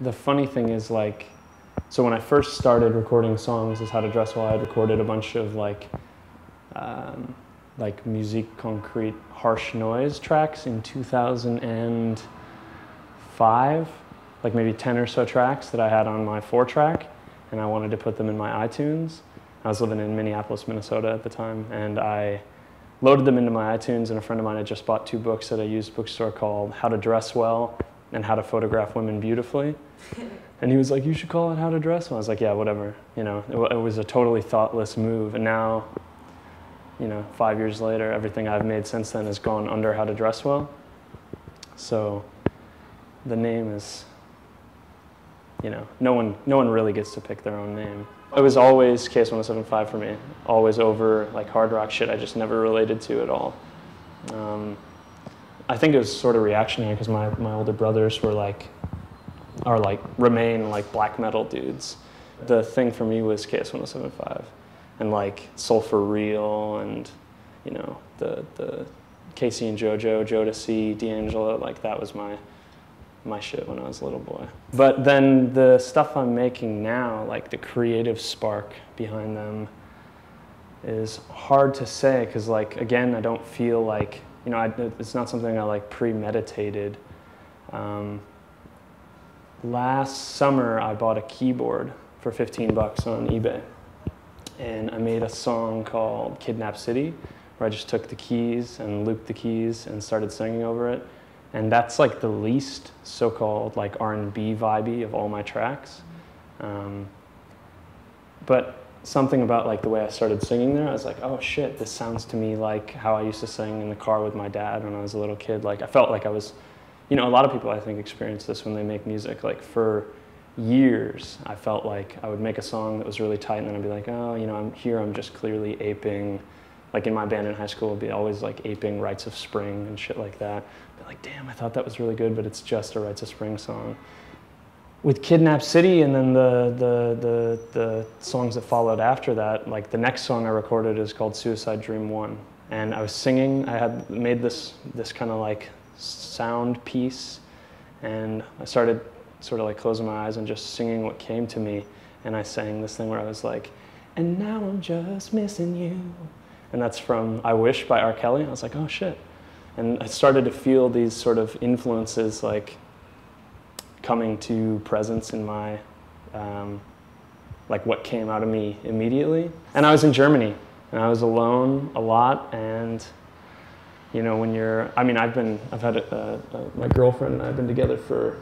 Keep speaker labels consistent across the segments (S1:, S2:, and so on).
S1: the funny thing is, like, so when I first started recording songs as How to Dress Well, I had recorded a bunch of like Musique Concrete harsh noise tracks in 2005, like maybe 10 or so tracks that I had on my 4-track, and I wanted to put them in my iTunes. I was living in Minneapolis, Minnesota at the time, and I loaded them into my iTunes, and a friend of mine had just bought 2 books at a used bookstore called How to Dress Well and How to Photograph Women Beautifully. And he was like, you should call it How to Dress Well. I was like, yeah, whatever. You know, it was a totally thoughtless move. And now, you know, 5 years later, everything I've made since then has gone under How to Dress Well. So the name is, you know, no one really gets to pick their own name. It was always KS-1075 for me, always over like hard rock shit I just never related to at all. I think it was sort of reactionary because my older brothers remain like black metal dudes. The thing for me was KS-1075 and like Soul for Real and, you know, the Casey and JoJo, Jodeci, D'Angelo, like that was my shit when I was a little boy. But then the stuff I'm making now, like the creative spark behind them is hard to say because, like, again, I don't feel like, you know, it's not something I like premeditated. Last summer I bought a keyboard for 15 bucks on eBay, and I made a song called Kidnap City where I just took the keys and looped the keys and started singing over it. And that's like the least so-called like R&B vibey of all my tracks. But something about like the way I started singing there, I was like, oh shit, this sounds to me like how I used to sing in the car with my dad when I was a little kid. Like I felt like I was, you know, a lot of people I think experience this when they make music. Like for years, I felt like I would make a song that was really tight and then I'd be like, oh, you know, I'm just clearly aping, like in my band in high school, I'd be always like aping Rites of Spring and shit like that. I'd be like, damn, I thought that was really good, but it's just a Rites of Spring song. With Kidnap City and then the songs that followed after that, like the next song I recorded is called Suicide Dream 1. And I was singing, I had made this kind of like sound piece, and I started sort of like closing my eyes and just singing what came to me. And I sang this thing where I was like, and now I'm just missing you. And that's from I Wish by R. Kelly. I was like, oh shit. And I started to feel these sort of influences like coming to presence in my, like what came out of me immediately. And I was in Germany and I was alone a lot. And you know, when you're, I mean, I've had my girlfriend and I've been together for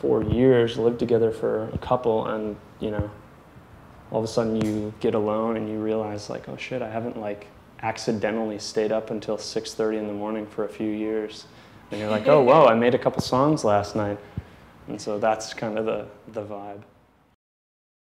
S1: 4 years, lived together for a couple, and you know, all of a sudden you get alone and you realize like, oh shit, I haven't like accidentally stayed up until 6:30 in the morning for a few years. And you're like, oh, whoa, I made a couple songs last night. And so that's kind of the vibe.